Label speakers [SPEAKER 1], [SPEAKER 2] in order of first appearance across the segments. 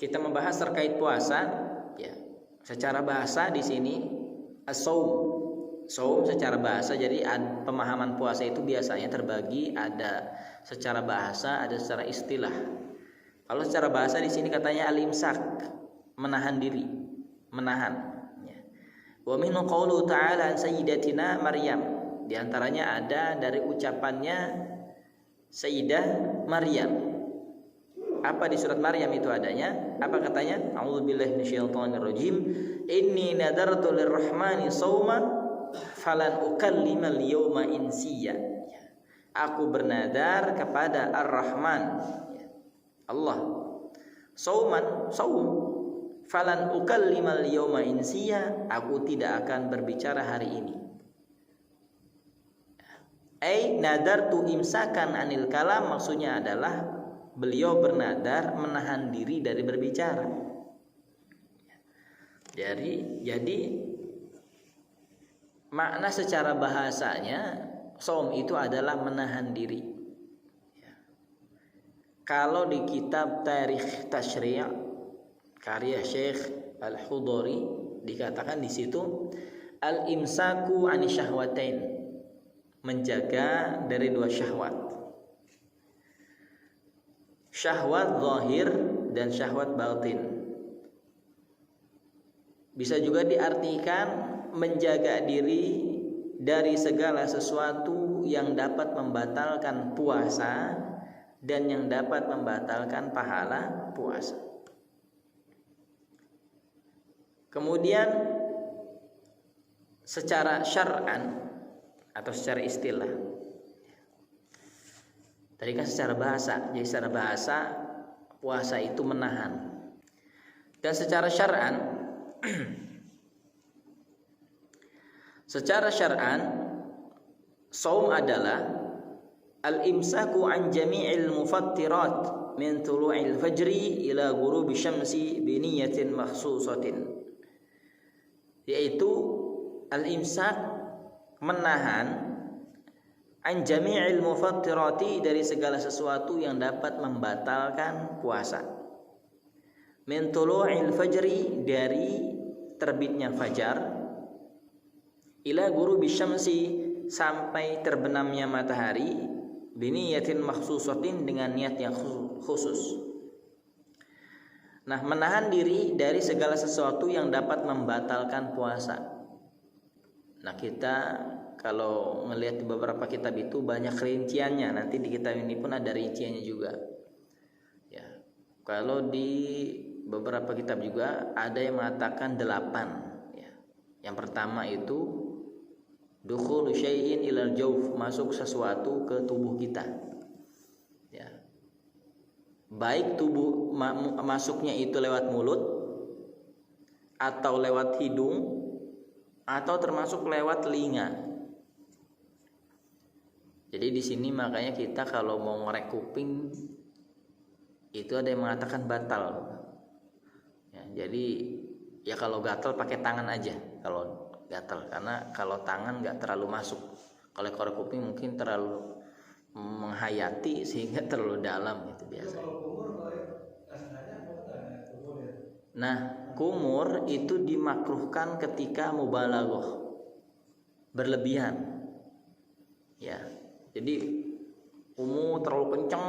[SPEAKER 1] kita membahas terkait puasa, ya. Secara bahasa di sini as-shaum. Shaum secara bahasa, jadi pemahaman puasa itu biasanya terbagi, ada secara bahasa, ada secara istilah. Kalau secara bahasa di sini katanya al-imsak, menahan diri, menahan. Ya. Wa minhu qaulu ta'ala sayyidatina Maryam. Di antaranya ada dari ucapannya Sayyidah Maryam. Apa di surat Maryam itu adanya? Apa katanya? A'udzubillahi minasyaitonirrajim. Inni nadartu lirrahmani shauma falan ukallimal yawma insiya. Aku bernadar kepada Ar-Rahman, Allah, sauman, saum, falan ukallimal yawma insiya, aku tidak akan berbicara hari ini. Nadartu imsakan anil kalam, maksudnya adalah beliau bernadar menahan diri dari berbicara. Jadi makna secara bahasanya shaum itu adalah menahan diri. Kalau di kitab Tarikh Tasyri' karya Syekh Al-Hudhari dikatakan di situ al-imsaku ani syahwatain, menjaga dari dua syahwat. Syahwat zahir dan syahwat batin. Bisa juga diartikan menjaga diri dari segala sesuatu yang dapat membatalkan puasa dan yang dapat membatalkan pahala puasa. Kemudian secara syar'an atau secara istilah, tadi kan secara bahasa, jadi secara bahasa puasa itu menahan. Dan secara syar'an secara syar'an shaum adalah al-imsaku an jami'il mufattirat min tulu'il fajri ila ghurubi syamsi bi niyatin makhsusatin, yaitu al-imsak menahan an jami'il mufattirati dari segala sesuatu yang dapat membatalkan puasa, min tulu'il fajri dari terbitnya fajar, ila ghurubi syamsi sampai terbenamnya matahari, biniyatin makhsusatin dengan niat yang khusus. Nah, menahan diri dari segala sesuatu yang dapat membatalkan puasa. Nah, kita kalau melihat di beberapa kitab itu banyak rinciannya. Nanti di kitab ini pun ada rinciannya juga. Ya. Kalau di beberapa kitab juga ada yang mengatakan 8. Ya. Yang pertama itu dukhulu syai'in ilal jawf, masuk sesuatu ke tubuh kita. Ya. Baik tubuh masuknya itu lewat mulut atau lewat hidung atau termasuk lewat telinga. Jadi di sini makanya kita kalau mau ngorek kuping itu ada yang mengatakan batal. Ya, jadi ya kalau gatal pakai tangan aja kalau gatal, karena kalau tangan nggak terlalu masuk. Kalau korek kuping mungkin terlalu menghayati sehingga terlalu dalam gitu biasanya. Nah, kumur itu dimakruhkan ketika mubalaghah, berlebihan. Ya, jadi terlalu kenceng,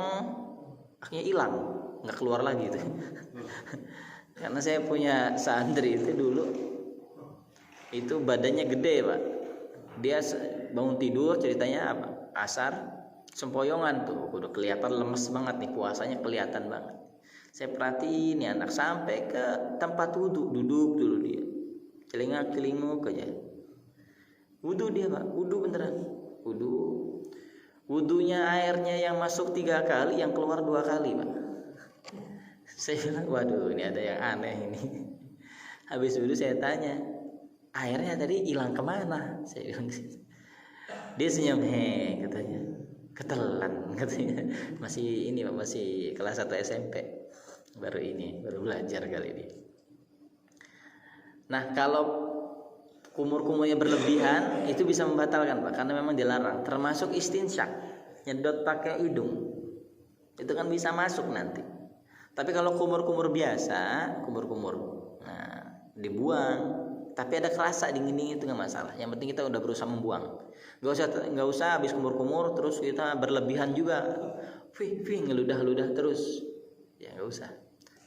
[SPEAKER 1] akhirnya hilang, nggak keluar lagi itu. Karena saya punya santri itu dulu, itu badannya gede Pak. Dia bangun tidur ceritanya apa? Asar sempoyongan tuh, udah kelihatan lemes banget nih, puasanya kelihatan banget. Saya perhatiin nih anak sampai ke tempat wudhu, duduk dulu dia, celingak-celinguk aja. Wudhu dia Pak, wudhu beneran, wudhunya airnya yang masuk 3 kali, yang keluar 2 kali Pak. Saya bilang waduh ini ada yang aneh ini. Habis wudhu saya tanya, airnya tadi hilang kemana? Saya bilang gitu. Dia senyum, katanya ketelan katanya. Masih ini Pak, masih kelas 1 SMP. Baru belajar kali ini. Nah, kalau kumur-kumurnya berlebihan itu bisa membatalkan Pak, karena memang dilarang. Termasuk istinsyak, nyedot pakai hidung. Itu kan bisa masuk nanti. Tapi kalau kumur-kumur biasa, kumur-kumur, nah dibuang. Tapi ada kerasa dingin itu nggak masalah. Yang penting kita udah berusaha membuang. Nggak usah habis kumur-kumur terus kita berlebihan juga. Ngeludah-ludah terus. Ya nggak usah.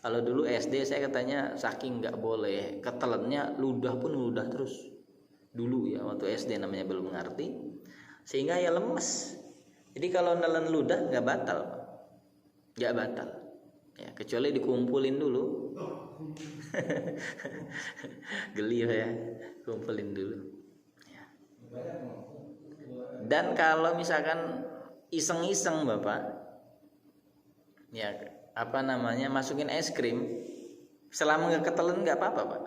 [SPEAKER 1] Kalau dulu SD saya katanya saking nggak boleh ketelennya ludah pun ludah terus. Dulu ya waktu SD namanya belum mengerti. Sehingga ya lemes. Jadi kalau nelen ludah nggak batal. Nggak batal. Ya, kecuali dikumpulin dulu. Geli ya, kumpulin dulu ya. Dan kalau misalkan iseng-iseng Bapak ya masukin es krim selama nggak ketelen nggak apa-apa Pak,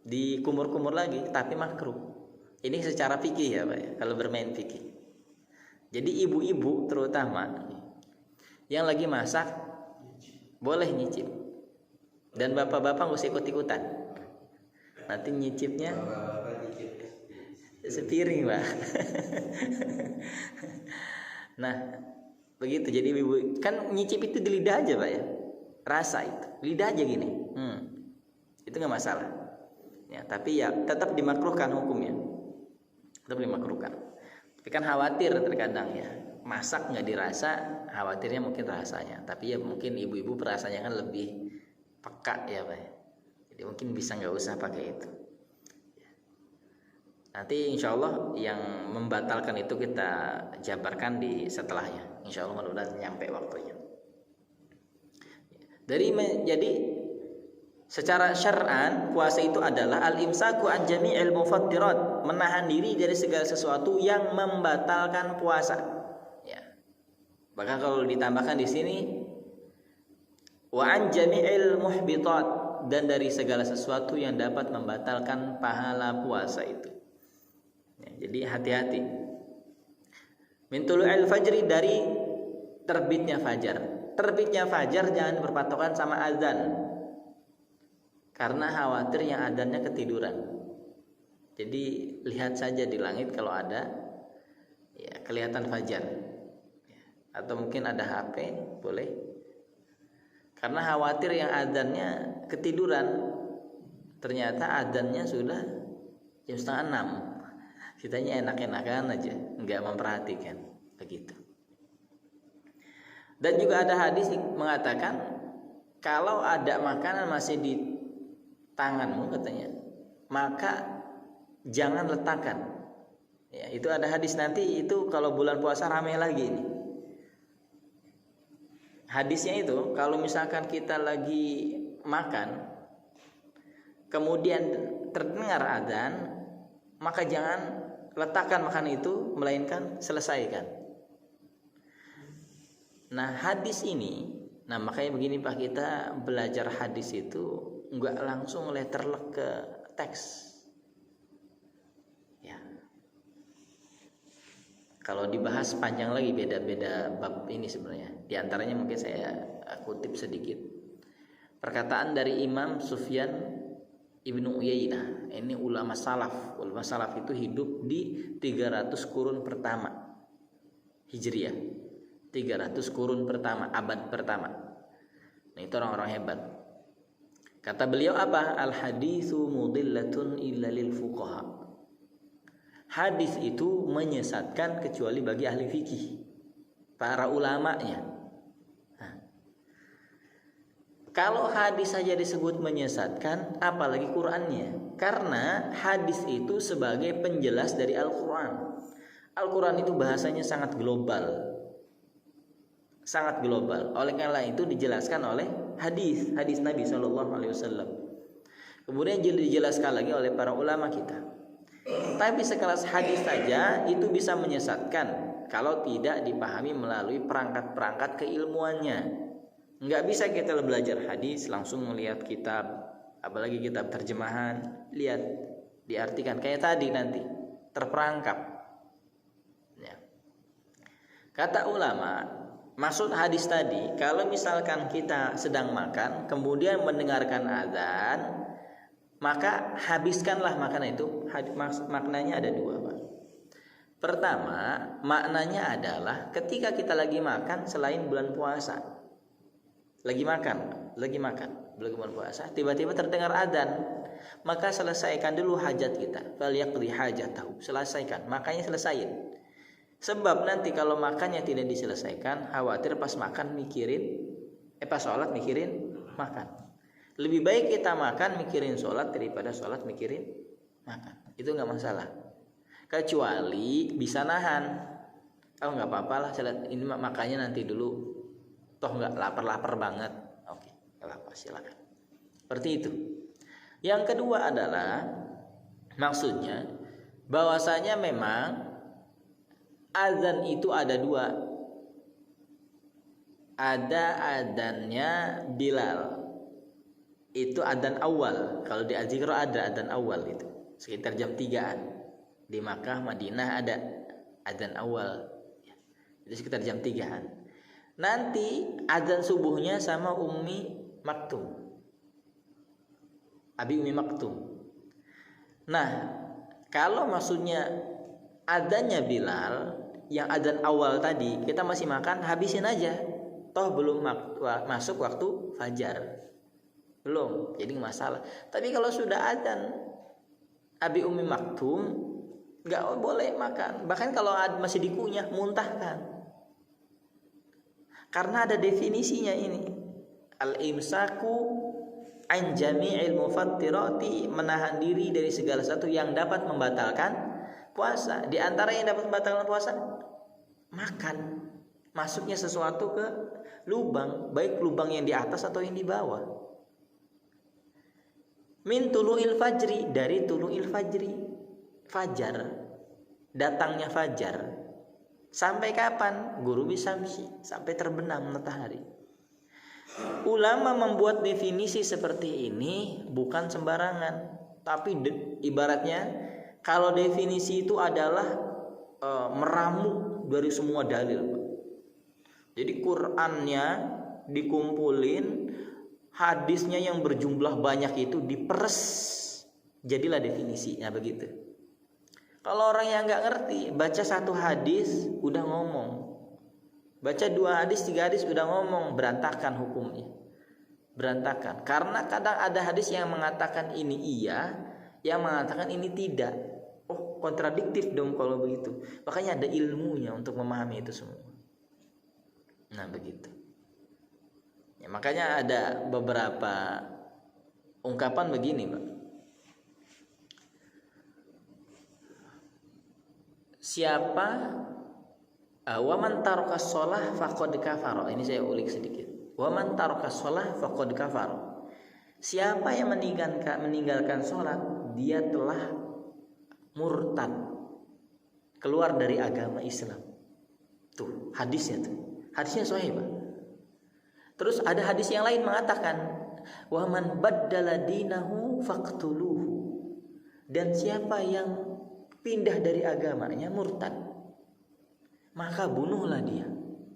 [SPEAKER 1] dikumur-kumur lagi tapi makruh. Ini secara fikih ya Pak ya, kalau bermain fikih. Jadi ibu-ibu terutama yang lagi masak boleh nyicip, dan bapak-bapak nggak usah ikut-ikutan. Nanti nyicipnya sepiring Pak. Nah begitu. Jadi ibu kan nyicip itu di lidah aja Pak ya, rasa itu lidah aja gini, itu nggak masalah ya. Tapi ya tetap dimakruhkan hukumnya, tetap dimakruhkan. Tapi kan khawatir terkadang ya, masak nggak dirasa, khawatirnya mungkin rasanya. Tapi ya mungkin ibu-ibu perasanya kan lebih peka ya Pak. Jadi mungkin bisa nggak usah pakai itu. Nanti insya Allah yang membatalkan itu kita jabarkan di setelahnya. Insya Allah mudah-mudahan nyampe waktunya. Jadi secara syar'an puasa itu adalah al-imsaku an jami'il mufattirat, menahan diri dari segala sesuatu yang membatalkan puasa. Ya. Bahkan kalau ditambahkan di sini wa an jami'il muhbitat, dan dari segala sesuatu yang dapat membatalkan pahala puasa itu. Ya, jadi hati-hati. Min tulu'il fajri, dari terbitnya fajar. Terbitnya fajar jangan berpatokan sama azan. Karena khawatir yang adanya ketiduran. Jadi lihat saja di langit kalau ada ya kelihatan fajar. Atau mungkin ada HP, boleh. Karena khawatir yang adanya ketiduran. Ternyata adanya sudah jam 5:30. Kitanya enak-enakan aja, enggak memperhatikan begitu. Dan juga ada hadis mengatakan kalau ada makanan masih di tanganmu katanya, maka jangan letakkan. Ya, itu ada hadis nanti itu kalau bulan puasa ramai lagi ini. Hadisnya itu kalau misalkan kita lagi makan kemudian terdengar adzan, maka jangan letakkan makanan itu, melainkan selesaikan. Nah hadis ini, nah makanya begini Pak, kita belajar hadis itu enggak langsung letterlek ke teks. Ya. Kalau dibahas panjang lagi beda-beda bab ini sebenarnya. Di antaranya mungkin saya kutip sedikit. Perkataan dari Imam Sufyan Ibnu Uyainah. Ini ulama salaf. Ulama salaf itu hidup di 300 kurun pertama Hijriah. 300 kurun pertama, abad pertama. Nah, itu orang-orang hebat. Kata beliau apa? Al-haditsu mudillatun illa lil fuqaha. Hadis itu menyesatkan kecuali bagi ahli fikih, para ulamanya. Kalau hadis saja disebut menyesatkan, apalagi Qur'annya. Karena hadis itu sebagai penjelas dari Al-Quran. Al-Quran itu bahasanya sangat global. Sangat global. Oleh karena itu dijelaskan oleh hadis Nabi SAW. Kemudian dijelaskan lagi oleh para ulama kita. Tapi sekelas hadis saja itu bisa menyesatkan kalau tidak dipahami melalui perangkat-perangkat keilmuannya. Nggak bisa kita belajar hadis langsung melihat kitab, apalagi kitab terjemahan, lihat diartikan kayak tadi nanti terperangkap. Ya. Kata ulama, maksud hadis tadi kalau misalkan kita sedang makan kemudian mendengarkan azan, maka habiskanlah makanan itu. Maknanya ada dua Pak. Pertama, maknanya adalah ketika kita lagi makan selain bulan puasa. Lagi makan bulan puasa, tiba-tiba terdengar adzan, maka selesaikan dulu hajat kita. Falyaqdi hajatahu, selesaikan, makanya selesaiin. Sebab nanti kalau makannya tidak diselesaikan, khawatir pas makan mikirin pas sholat mikirin makan. Lebih baik kita makan mikirin sholat daripada sholat mikirin makan. Itu nggak masalah. Kecuali bisa nahan. Oh nggak apa-apa lah, ini makanya nanti dulu. Toh nggak lapar banget. Oke, nggak apa-apa, silakan. Seperti itu. Yang kedua adalah maksudnya bahwasanya memang azan itu ada dua. Ada adzannya Bilal. Itu adzan awal. Kalau di Al-Zikrah ada adzan awal itu. Sekitar jam 3-an. Di Makkah, Madinah ada adzan awal. Itu sekitar jam 3-an. Nanti adzan subuhnya sama Ummi Maktum. Abi Ummi Maktum. Nah, kalau maksudnya adzannya Bilal, yang adzan awal tadi, kita masih makan, habisin aja. Toh belum masuk waktu fajar. Belum, jadi nggak masalah. Tapi kalau sudah adzan Abi Ummi Maktum, nggak boleh makan. Bahkan kalau masih dikunyah, muntahkan. Karena ada definisinya ini. Al-imsaku an jami'il mufattirati, menahan diri dari segala sesuatu yang dapat membatalkan puasa. Di antara yang dapat membatalkan puasa, makan. Masuknya sesuatu ke lubang, baik lubang yang di atas atau yang di bawah. Min tulu'il fajri, dari tulu'il fajri, fajar, datangnya fajar. Sampai kapan? Ghurubi syamsi, sampai terbenam matahari. Ulama membuat definisi seperti ini bukan sembarangan, tapi ibaratnya kalau definisi itu adalah meramu dari semua dalil. Jadi Qur'annya dikumpulin, hadisnya yang berjumlah banyak itu diperes, jadilah definisinya begitu. Kalau orang yang nggak ngerti, baca satu hadis udah ngomong, baca 2 hadis 3 hadis udah ngomong, berantakan hukumnya, berantakan. Karena kadang ada hadis yang mengatakan ini iya, yang mengatakan ini tidak. Oh, kontradiktif dong kalau begitu. Makanya ada ilmunya untuk memahami itu semua. Nah begitu. Ya, makanya ada beberapa ungkapan begini, Pak. Siapa waman tarokas sholah faqad kafaro. Ini saya ulik sedikit. Waman tarokas sholah faqad kafaro. Siapa yang meninggalkan sholat, dia telah murtad, keluar dari agama Islam. Tuh hadisnya tuh. Hadisnya sahih, Pak. Terus ada hadis yang lain mengatakan, wa man baddala dinahu faqtuluhu. Dan siapa yang pindah dari agamanya, murtad, maka bunuhlah dia.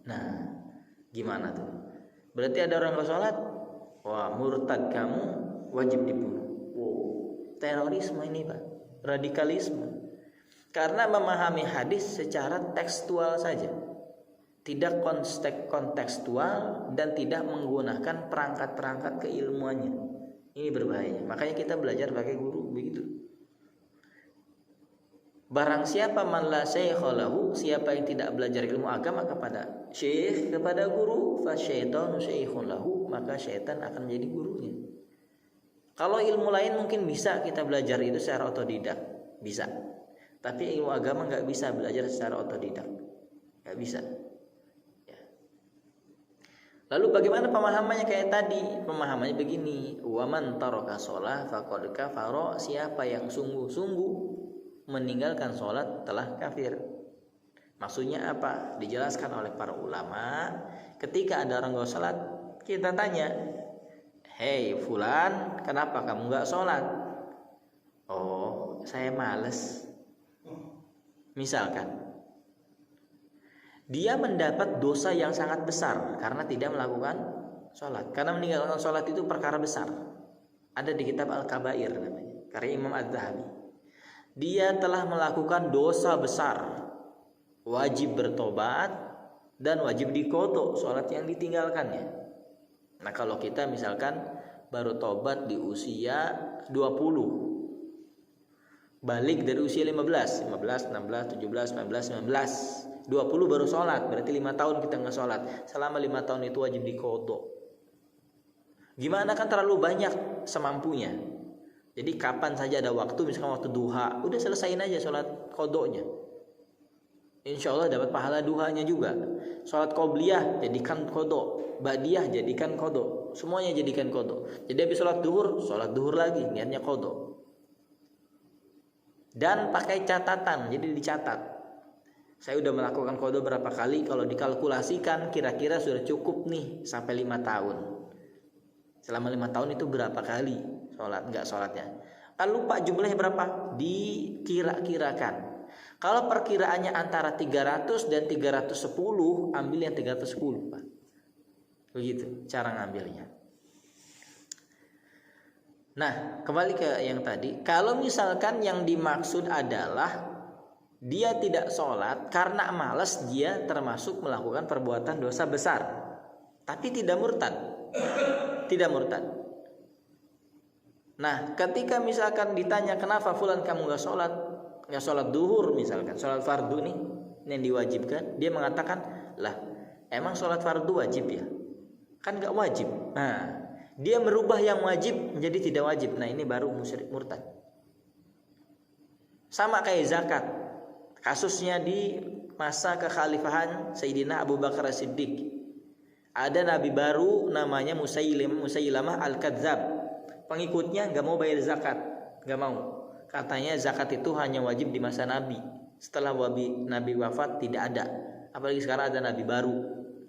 [SPEAKER 1] Nah, gimana tuh? Berarti ada orang ke sholat, wah murtad kamu, wajib dibunuh. Wow, terorisme ini, Pak. Radikalisme. Karena memahami hadis secara tekstual saja. Tidak kontekstual dan tidak menggunakan perangkat-perangkat keilmuannya. Ini berbahaya. Makanya kita belajar pakai guru begitu. Barang siapa man la syaikha lahu, siapa yang tidak belajar ilmu agama kepada syekh, kepada guru, fa syaitanu syaikhun lahu, maka syaitan akan menjadi gurunya. Kalau ilmu lain mungkin bisa kita belajar itu secara otodidak, bisa. Tapi ilmu agama nggak bisa belajar secara otodidak, nggak bisa. Lalu bagaimana pemahamannya kayak tadi? Pemahamannya begini, wa man taraka shalah faqad kafara, siapa yang sungguh-sungguh meninggalkan salat telah kafir. Maksudnya apa? Dijelaskan oleh para ulama, ketika ada orang enggak salat, kita tanya, "Hei fulan, kenapa kamu enggak salat?" "Oh, saya malas." Misalkan dia mendapat dosa yang sangat besar karena tidak melakukan sholat. Karena meninggalkan sholat itu perkara besar. Ada di kitab Al-Kabair namanya, karya Imam Az-Zahabi. Dia telah melakukan dosa besar wajib bertobat dan wajib diqadha sholat yang ditinggalkannya. Nah kalau kita misalkan baru tobat di usia 20, balik dari usia 15, 16, 17, 18, 19, 20 baru sholat, berarti 5 tahun kita nggak sholat. Selama 5 tahun itu wajib diqadha. Gimana, kan terlalu banyak semampunya. Jadi kapan saja ada waktu, misalkan waktu duha, udah selesain aja sholat qadha-nya. Insya Allah dapat pahala duhanya juga. Sholat qobliyah jadikan qadha, ba'diyah jadikan qadha, semuanya jadikan qadha. Jadi habis sholat duhur lagi, niatnya qadha. Dan pakai catatan, jadi dicatat. Saya udah melakukan qadha berapa kali, kalau dikalkulasikan kira-kira sudah cukup nih sampai 5 tahun. Selama 5 tahun itu berapa kali sholat, enggak sholatnya. Kalau lupa jumlahnya berapa, dikira-kirakan. Kalau perkiraannya antara 300 dan 310, ambil yang 310, Pak. Begitu cara ngambilnya. Nah, kembali ke yang tadi. Kalau misalkan yang dimaksud adalah dia tidak sholat karena malas, dia termasuk melakukan perbuatan dosa besar, tapi tidak murtad. Tidak murtad. Nah, ketika misalkan ditanya kenapa fulan kamu nggak sholat duhur misalkan, sholat fardu nih yang diwajibkan, dia mengatakan, lah emang sholat fardu wajib ya? Kan nggak wajib. Nah, dia merubah yang wajib menjadi tidak wajib. Nah ini baru musyrik murtad. Sama kayak zakat. Kasusnya di masa kekhalifahan Sayyidina Abu Bakar As-Siddiq. Ada nabi baru namanya Musailamah Al-Kadzab. Pengikutnya nggak mau bayar zakat, nggak mau. Katanya zakat itu hanya wajib di masa nabi. Setelah nabi wafat tidak ada. Apalagi sekarang ada nabi baru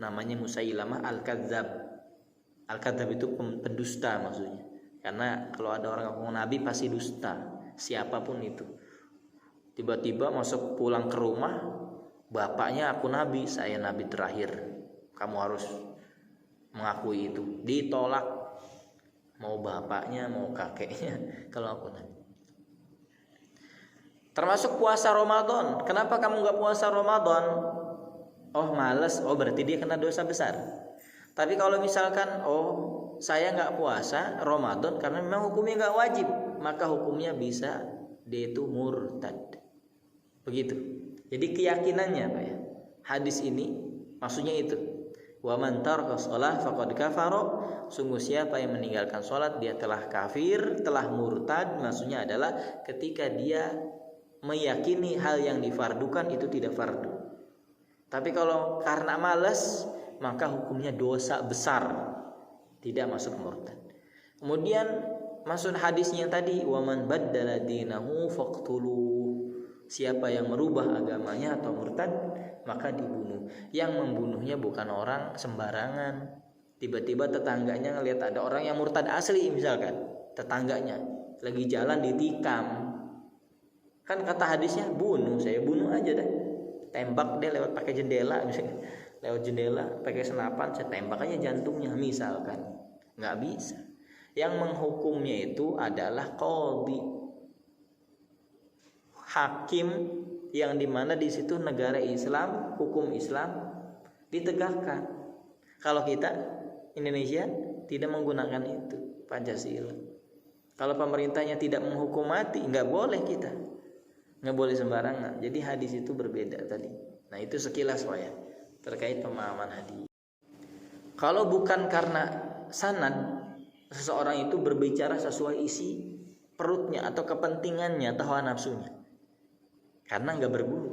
[SPEAKER 1] namanya Musailamah Al-Kadzab. Al-Kadzab itu pendusta maksudnya. Karena kalau ada orang ngaku nabi pasti dusta, siapapun itu. Tiba-tiba masuk pulang ke rumah, bapaknya aku nabi, saya nabi terakhir. Kamu harus mengakui itu. Ditolak, mau bapaknya mau kakeknya, kalau aku nabi. Termasuk puasa Ramadan. Kenapa kamu nggak puasa Ramadan? Oh malas. Oh berarti dia kena dosa besar. Tapi kalau misalkan saya nggak puasa Ramadan karena memang hukumnya nggak wajib, maka hukumnya bisa dia itu murtad. Begitu. Jadi keyakinannya Pak ya. Hadis ini maksudnya itu. Wa man taraka shalah faqad kafara. Sungguh siapa yang meninggalkan salat dia telah kafir, telah murtad. Maksudnya adalah ketika dia meyakini hal yang difardukan itu tidak fardu. Tapi kalau karena malas, maka hukumnya dosa besar, tidak masuk murtad. Kemudian maksud hadisnya tadi, waman baddala dinahu faqtulu. Siapa yang merubah agamanya atau murtad, maka dibunuh. Yang membunuhnya bukan orang sembarangan. Tiba-tiba tetangganya ngelihat ada orang yang murtad asli misalkan, tetangganya lagi jalan ditikam. Kan kata hadisnya bunuh, saya bunuh aja deh. Tembak dia lewat pakai jendela misalnya. Lewat jendela pakai senapan saya tembak aja jantungnya misalkan. Nggak bisa. Yang menghukumnya itu adalah qadhi, hakim, yang dimana di situ negara Islam, hukum Islam ditegakkan. Kalau kita Indonesia tidak menggunakan itu, Pancasila. Kalau pemerintahnya tidak menghukum mati, nggak boleh kita, nggak boleh sembarangan. Jadi hadis itu berbeda tadi. Nah itu sekilas Pak ya terkait pemahaman hadis. Kalau bukan karena sanad, seseorang itu berbicara sesuai isi perutnya atau kepentingannya atau hawa nafsunya, karena nggak berguru.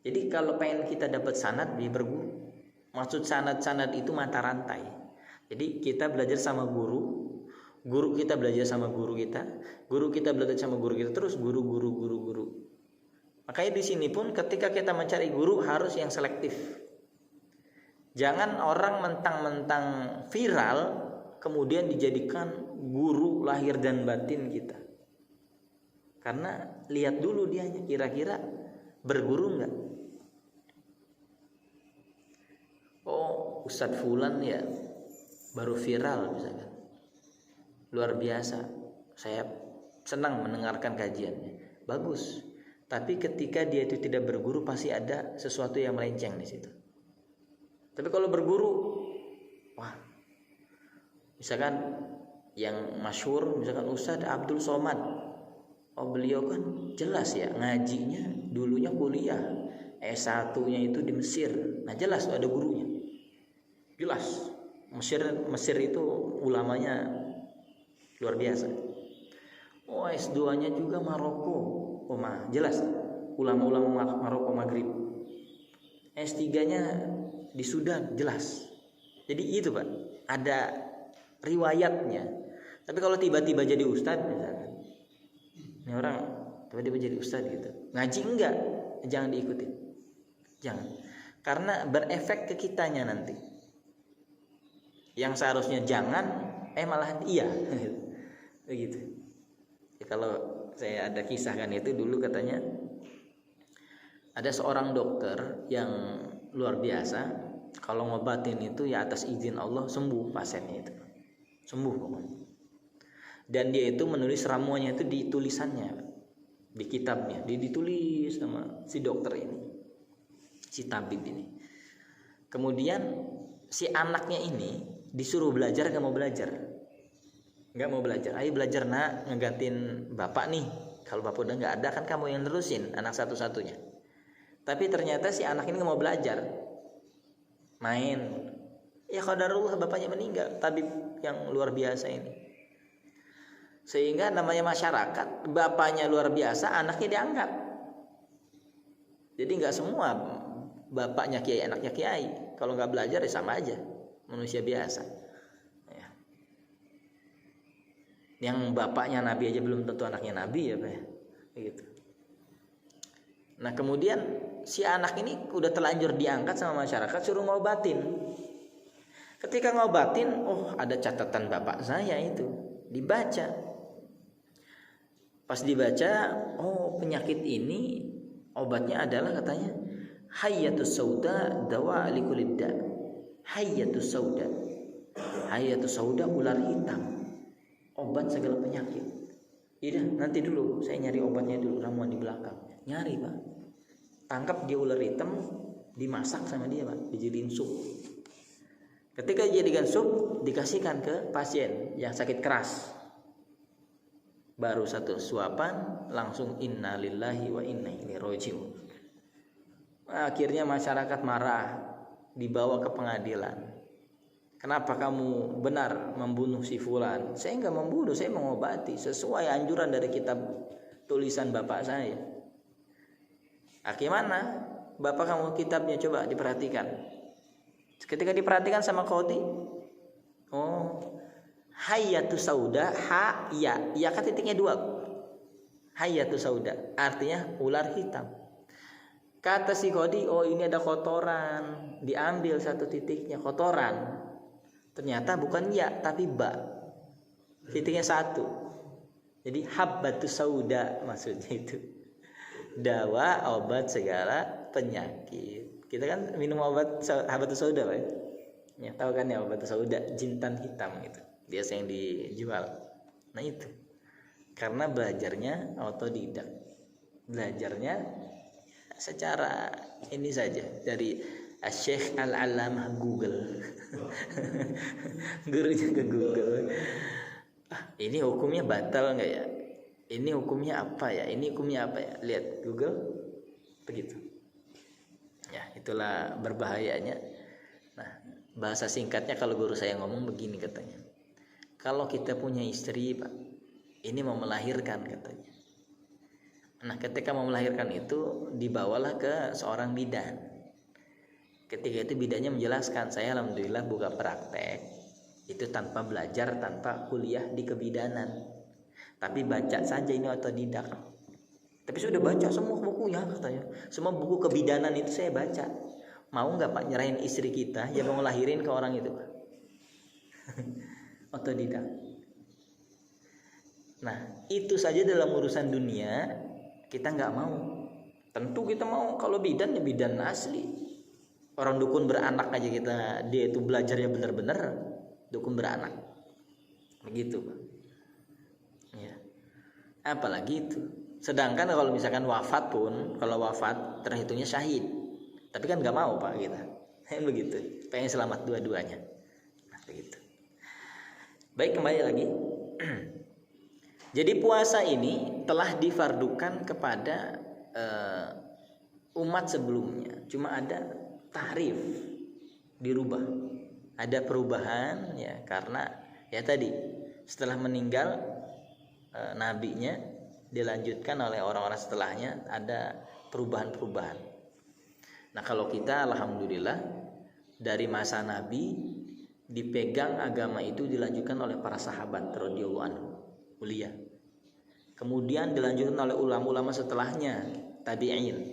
[SPEAKER 1] Jadi kalau pengen kita dapat sanad, dia berguru. Maksud sanad itu mata rantai. Jadi kita belajar sama guru kita belajar sama guru kita belajar sama guru kita, terus guru. Makanya di sini pun ketika kita mencari guru harus yang selektif. Jangan orang mentang-mentang viral kemudian dijadikan guru lahir dan batin kita. Karena lihat dulu dia kira-kira berguru enggak. Oh, Ustadz Fulan ya baru viral misalkan. Luar biasa. Saya senang mendengarkan kajiannya. Bagus. Tapi ketika dia itu tidak berguru pasti ada sesuatu yang melenceng di situ. Tapi kalau berguru, wah, misalkan yang masyhur, misalkan Ustadz Abdul Somad, beliau kan jelas ya ngajinya dulunya kuliah S1-nya itu di Mesir. Nah jelas tuh ada gurunya, jelas. Mesir itu ulamanya luar biasa. S2-nya juga Maroko. Jelas ulama-ulama Maroko Maghrib. S3-nya di Sudan, jelas. Jadi itu Pak, ada riwayatnya. Tapi kalau tiba-tiba jadi ustadz misalkan, ini orang tiba-tiba jadi ustadz gitu, ngaji enggak, jangan diikuti, jangan, karena berefek ke kitanya nanti. Yang seharusnya jangan, malah iya, begitu. Ya, kalau saya ada kisah kan itu dulu katanya ada seorang dokter yang luar biasa, kalau ngobatin itu ya atas izin Allah sembuh pasiennya itu, sembuh pokoknya. Dan dia itu menulis ramuannya itu di tulisannya, di kitabnya, dia ditulis sama si dokter ini, si tabib ini. Kemudian si anaknya ini disuruh belajar, nggak mau belajar. Ayo belajar nak, ngegantiin bapak nih. Kalau bapak udah nggak ada kan kamu yang nerusin, anak satu-satunya. Tapi ternyata si anak ini nggak mau belajar, main. Ya qadarullah bapaknya meninggal, tabib yang luar biasa ini. Sehingga namanya masyarakat, bapaknya luar biasa, anaknya dianggap. Jadi nggak semua bapaknya kiai, anaknya kiai. Kalau nggak belajar ya sama aja, manusia biasa. Ya. Yang bapaknya nabi aja belum tentu anaknya nabi ya Pak ya. Begitu. Nah kemudian si anak ini udah terlanjur diangkat sama masyarakat, suruh ngobatin. Ketika ngobatin, ada catatan bapak saya itu, dibaca. Pas dibaca, penyakit ini obatnya adalah katanya hayyatus sauda dawa likulid da. Hayyatus sauda. Hayyatus sauda, ular hitam. Obat segala penyakit. Iya, nanti dulu saya nyari obatnya dulu, ramuan di belakang. Nyari, Pak. Tangkap dia ular hitam, dimasak sama dia, Pak, dijadiin sup. Ketika dijadikan sup, dikasihkan ke pasien yang sakit keras. Baru satu suapan langsung inna lillahi wa inna ilaihi raji'un. Akhirnya masyarakat marah, dibawa ke pengadilan. Kenapa kamu benar membunuh si fulan? Saya enggak membunuh, saya mengobati sesuai anjuran dari kitab tulisan bapak saya. Gimana? Bapak kamu kitabnya coba diperhatikan. Ketika diperhatikan sama qadhi, hayyatus sauda, ya kan titiknya 2. Hayyatus sauda artinya ular hitam. Kata si qadhi, ini ada kotoran, diambil satu titiknya kotoran. Ternyata bukan ya tapi ba. Titiknya 1. Jadi habbatus sauda maksudnya itu. Dawa obat segala penyakit. Kita kan minum obat habbatus sauda, Pak. Ya, tahu kan ya obat sauda, jintan hitam itu. Biasa yang dijual. Nah itu. Karena belajarnya otodidak. Belajarnya secara ini saja dari Syekh Al-Allamah Google. Gurunya ke Google. Ini hukumnya batal enggak ya? Ini hukumnya apa ya? Ini hukumnya apa ya? Lihat Google. Begitu. Ya, itulah berbahayanya. Nah, bahasa singkatnya kalau guru saya ngomong begini katanya. Kalau kita punya istri, Pak, ini mau melahirkan katanya. Nah, ketika mau melahirkan itu dibawalah ke seorang bidan. Ketika itu bidannya menjelaskan, saya alhamdulillah buka praktek itu tanpa belajar, tanpa kuliah di kebidanan, tapi baca saja ini otodidak. Tapi sudah baca semua bukunya katanya, semua buku kebidanan itu saya baca. Mau nggak Pak nyerahin istri kita yang mau ngelahirin ke orang itu, Pak? Otodidak. Nah itu saja dalam urusan dunia kita nggak mau. Tentu kita mau kalau bidan ya bidan asli. Orang dukun beranak aja dia itu belajarnya benar-benar dukun beranak. Begitu, Pak. Ya. Apalagi itu Sedangkan kalau misalkan wafat pun, kalau wafat terhitungnya syahid. Tapi kan nggak mau Pak kita, kan begitu. Pengen selamat dua-duanya. Nah, begitu. Baik, kembali lagi. Jadi puasa ini telah difardukan kepada umat sebelumnya. Cuma ada tahrif, dirubah. Ada perubahan ya, karena ya tadi setelah meninggal nabinya, dilanjutkan oleh orang-orang setelahnya, ada perubahan-perubahan. Nah, kalau kita alhamdulillah dari masa Nabi dipegang agama itu dilanjutkan oleh para sahabat radhiyallahu anhu mulia. Kemudian dilanjutkan oleh ulama-ulama setelahnya, tabi'in,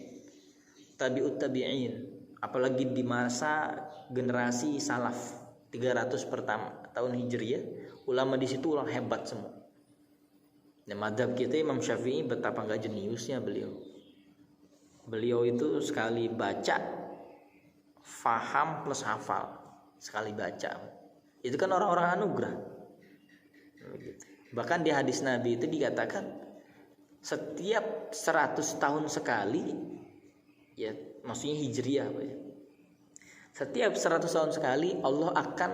[SPEAKER 1] tabi'ut tabi'in, apalagi di masa generasi salaf 300 pertama tahun Hijriyah, ulama di situ orang hebat semua. Nah, mazhab kita Imam Syafi'i betapa enggak jeniusnya beliau. Beliau itu sekali baca faham plus hafal. Sekali baca. Itu kan orang-orang anugerah. Begitu. Bahkan di hadis Nabi itu dikatakan setiap 100 tahun sekali, ya maksudnya Hijriyah Pak ya. Setiap 100 tahun sekali Allah akan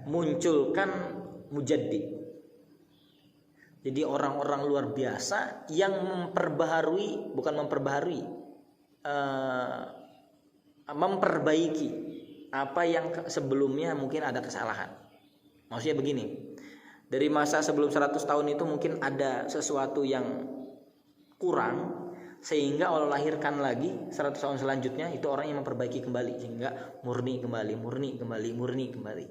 [SPEAKER 1] munculkan mujaddid. Jadi orang-orang luar biasa yang memperbaharui, bukan memperbaharui, memperbaiki apa yang sebelumnya mungkin ada kesalahan. Maksudnya begini, dari masa sebelum 100 tahun itu mungkin ada sesuatu yang kurang, sehingga Allah lahirkan lagi 100 tahun selanjutnya itu orang yang memperbaiki kembali, sehingga murni kembali.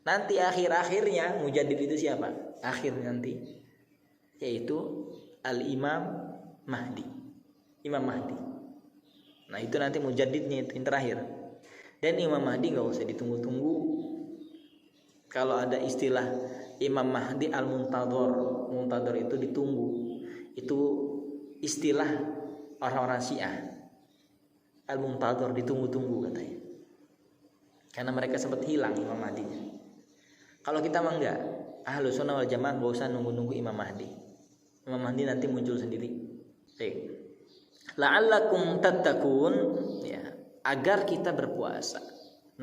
[SPEAKER 1] Nanti akhir-akhirnya mujaddid itu siapa? Akhir nanti, yaitu Al-Imam Mahdi, Imam Mahdi. Nah itu nanti mujaddidnya itu yang terakhir. Dan Imam Mahdi nggak usah ditunggu-tunggu. Kalau ada istilah Imam Mahdi Al-Muntadhar, Muntadhar itu ditunggu. Itu istilah orang-orang Syiah. Al-Muntadhar ditunggu-tunggu katanya. Karena mereka sempat hilang Imam Mahdinya. Kalau kita mah enggak, Ahlus Sunnah wal Jamaah enggak usah nunggu-nunggu Imam Mahdi. Imam Mahdi nanti muncul sendiri. Baik. La'allakum tattaqun, ya, agar kita berpuasa.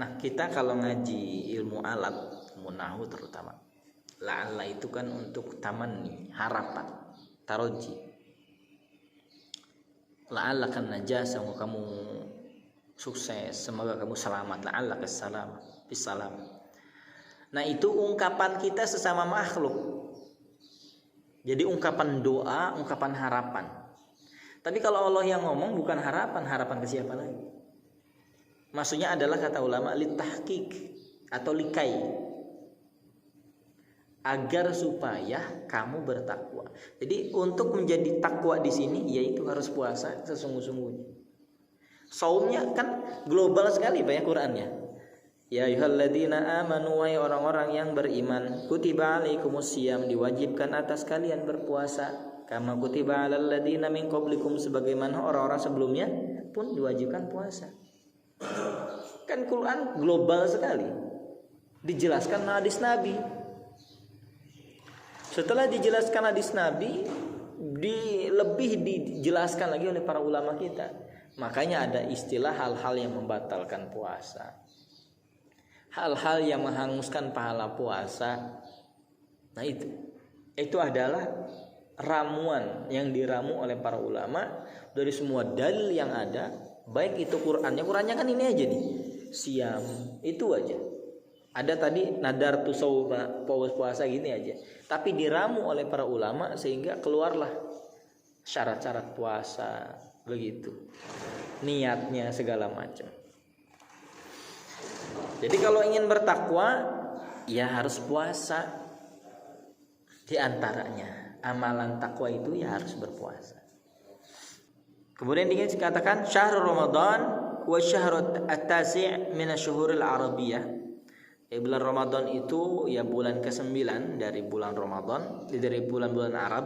[SPEAKER 1] Nah, kita kalau ngaji ilmu alat, ilmu nahwu terutama. La'alla itu kan untuk tamanni, harapan, taroji. La'alla kan najah, semoga kamu sukses, semoga kamu selamat. La'alla kassalam, bisalam. Nah itu ungkapan kita sesama makhluk. Jadi ungkapan doa, ungkapan harapan. Tapi kalau Allah yang ngomong bukan harapan, harapan ke siapa lagi? Maksudnya adalah kata ulama litahqiq atau likai, agar supaya kamu bertakwa. Jadi untuk menjadi takwa di sini yaitu harus puasa sesungguh-sungguhnya. Saumnya kan global sekali Pak ya Qur'annya. Ya ayyuhalladzina amanu, wahai orang-orang yang beriman, kutiba alaikumusiyam, diwajibkan atas kalian berpuasa, kama kutiba alal ladzina min qablikum, sebagaimana orang-orang sebelumnya pun diwajibkan puasa. Kan Quran global sekali. Dijelaskan hadis Nabi. Setelah dijelaskan hadis Nabi, lebih dijelaskan lagi oleh para ulama kita. Makanya ada istilah hal-hal yang membatalkan puasa, hal-hal yang menghanguskan pahala puasa. Nah itu adalah ramuan yang diramu oleh para ulama dari semua dalil yang ada, baik itu Qur'annya kan ini aja nih, siam itu aja. Ada tadi nadar tu sauma, puasa gini aja, tapi diramu oleh para ulama sehingga keluarlah syarat-syarat puasa begitu, niatnya segala macam. Jadi kalau ingin bertakwa ya harus puasa. Di antaranya amalan takwa itu ya harus berpuasa. Kemudian dikatakan syahrul Ramadan wa syahrut at-tasi' min asy-syuhuril arabiyyah. Bulan Ramadan itu ya bulan ke-9 dari bulan Ramadan, dari bulan-bulan Arab,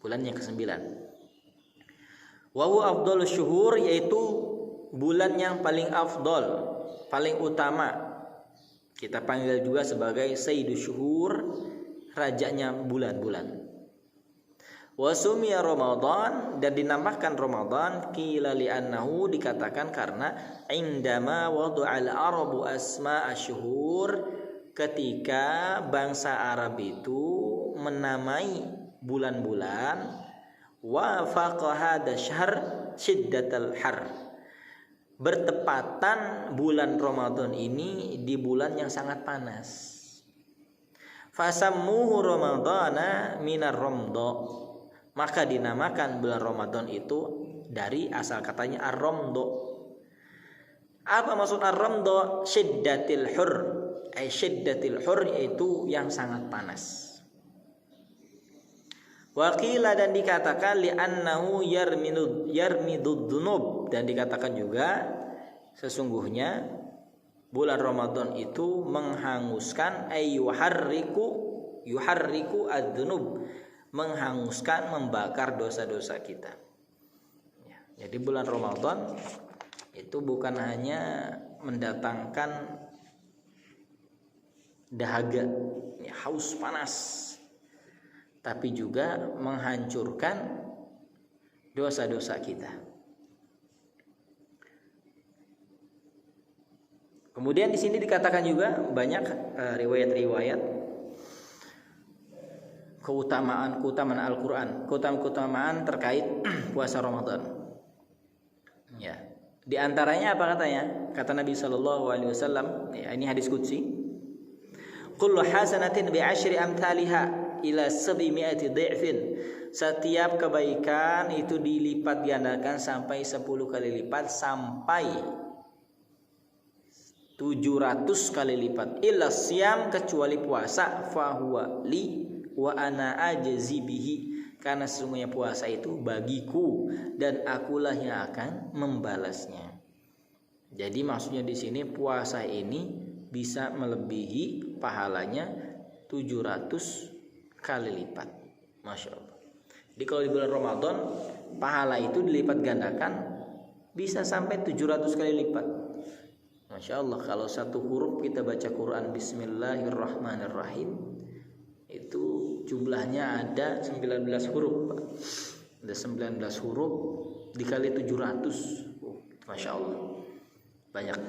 [SPEAKER 1] bulan yang ke-9. Wa huwa afdhalus syuhur, yaitu bulan yang paling afdal, paling utama. Kita panggil juga sebagai Sayyidus Syuhur rajanya bulan-bulan. Wa sumiya Ramadan, dan dinamakan Ramadan qila li'annahu, dikatakan karena indama wadu'al arabu asma asyhur, ketika bangsa Arab itu menamai bulan-bulan, wa faqa hadha syahr shiddatal har, bertepatan bulan Ramadan ini di bulan yang sangat panas. Fasammuhu Ramadana minar ramdha, maka dinamakan bulan Ramadan itu dari asal katanya ar-ramdha. Apa maksud ar-ramdha? Syiddatil hur, syiddatil hur, yaitu yang sangat panas. Waqila, dan dikatakan li'annahu yarmidud dunub, dan dikatakan juga sesungguhnya bulan Ramadan itu menghanguskan yuharriku ad-dunub, menghanguskan, membakar dosa-dosa kita. Jadi bulan Ramadan itu bukan hanya mendatangkan dahaga, haus panas, tapi juga menghancurkan dosa-dosa kita. Kemudian di sini dikatakan juga banyak riwayat-riwayat keutamaan Al-Quran, keutamaan terkait puasa Ramadan. Ya, di antaranya apa katanya? Kata Nabi Shallallahu Alaihi Wasallam, ya, ini hadis qudsi. Kullu hasanatin bi asyri amthaliha ila 700 dhi'fin. Setiap kebaikan itu dilipat gandakan sampai 10 kali lipat, sampai 700 kali lipat. Illa siyam, kecuali puasa, fahuwa li wa ana ajzi bihi, karena sesungguhnya puasa itu bagiku dan akulah yang akan membalasnya. Jadi maksudnya di sini puasa ini bisa melebihi pahalanya 700 kali lipat. Masya Allah. Jadi kalau di bulan Ramadan pahala itu dilipat gandakan bisa sampai 700 kali lipat. Masya Allah, kalau satu huruf kita baca Quran Bismillahirrahmanirrahim, itu jumlahnya ada 19 huruf. Ada 19 huruf dikali 700. Masya Allah, banyak.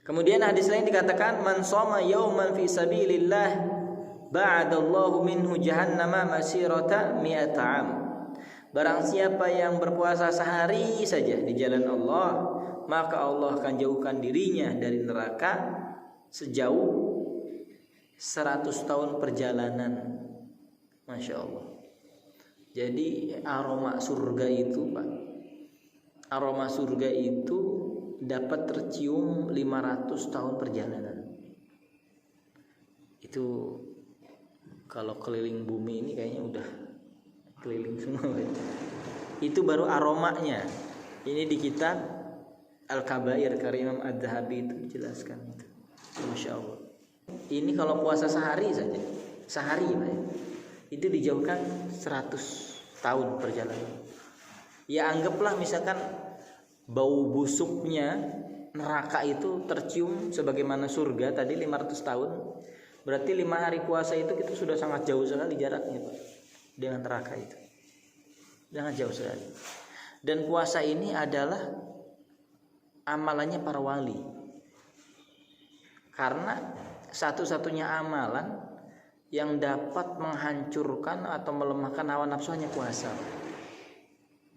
[SPEAKER 1] Kemudian hadis lain dikatakan, man shoma yauman fi sabilillah ba'adallahu minhu jahannama masirata mi'ata am. Barang siapa yang berpuasa sehari saja di jalan Allah, maka Allah akan jauhkan dirinya dari neraka sejauh 100 tahun perjalanan. Masya Allah. Jadi aroma surga itu, Pak, aroma surga itu dapat tercium 500 tahun perjalanan. Itu kalau keliling bumi ini kayaknya udah keliling semua. Itu baru aromanya. Ini di kitab Al-Kabair karya Imam Ad-Dhahabi itu dijelaskan itu. Masya Allah. Ini kalau puasa sehari saja, sehari Pak, itu dijauhkan 100 tahun perjalanan. Ya anggaplah misalkan bau busuknya neraka itu tercium sebagaimana surga tadi 500 tahun. Berarti 5 hari puasa itu kita sudah sangat jauh sekali jaraknya Pak, dengan neraka itu. Sangat jauh sekali. Dan puasa ini adalah amalannya para wali. Karena satu-satunya amalan yang dapat menghancurkan atau melemahkan hawa nafsu hanya puasa.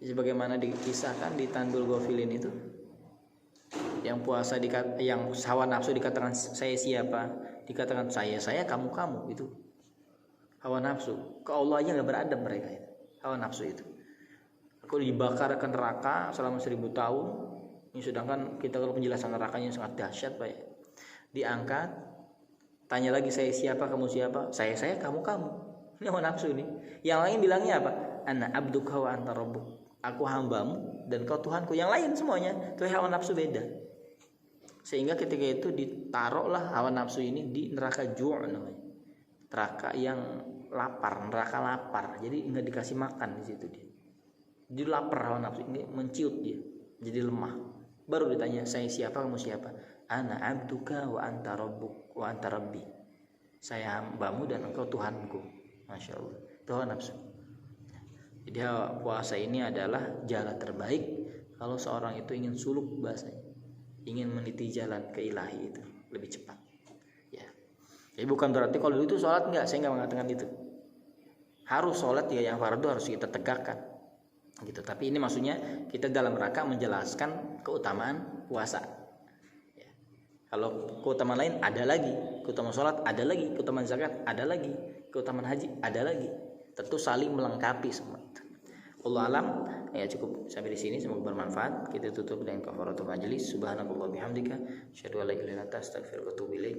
[SPEAKER 1] Sebagaimana dikisahkan di Tandul Ghafilin itu, yang puasa yang hawa nafsu dikatakan saya siapa, dikatakan saya kamu itu hawa nafsu. Ke Allah aja nggak beradab mereka itu, hawa nafsu itu. Aku dibakar ke neraka selama 1000 tahun. Ini sedangkan kita kalau penjelasan nerakanya sangat dahsyat Pak ya. Diangkat, tanya lagi saya siapa, kamu siapa? Saya kamu. Ini hawa nafsu ini. Yang lain bilangnya apa? Ana abduka wa anta rabbuk. Aku hambamu dan kau Tuhanku. Yang lain semuanya itu hawa nafsu beda. Sehingga ketika itu ditaruhlah hawa nafsu ini di neraka ju' namanya. Neraka yang lapar, neraka lapar. Jadi enggak dikasih makan di situ dia. Jadi lapar hawa nafsu ini, menciut dia. Jadi lemah. Baru ditanya saya siapa, kamu siapa? Ana abduka wa anta rabbuk wa anta rabbi. Saya hambamu dan engkau Tuhanku. Masya Allah, itu hawa nafsu. Jadi puasa ini adalah jalan terbaik kalau seorang itu ingin suluk bahasanya, ingin meniti jalan ke ilahi itu lebih cepat. Ya. Jadi bukan berarti kalau itu sholat enggak, saya enggak mengatakan itu. Harus sholat ya, yang fardu harus kita tegakkan. Gitu. Tapi ini maksudnya kita dalam rangka menjelaskan keutamaan puasa. Ya. Kalau keutamaan lain ada lagi, keutamaan sholat ada lagi, keutamaan zakat ada lagi, keutamaan haji ada lagi. Tentu saling melengkapi semua. Allah alam, ya cukup sampai di sini, semoga bermanfaat. Kita tutup dengan kafaratul majelis. Subhanakallah bihamdika, asyhadu an la ilaha illa anta, astaghfiruka wa atubu ilaik.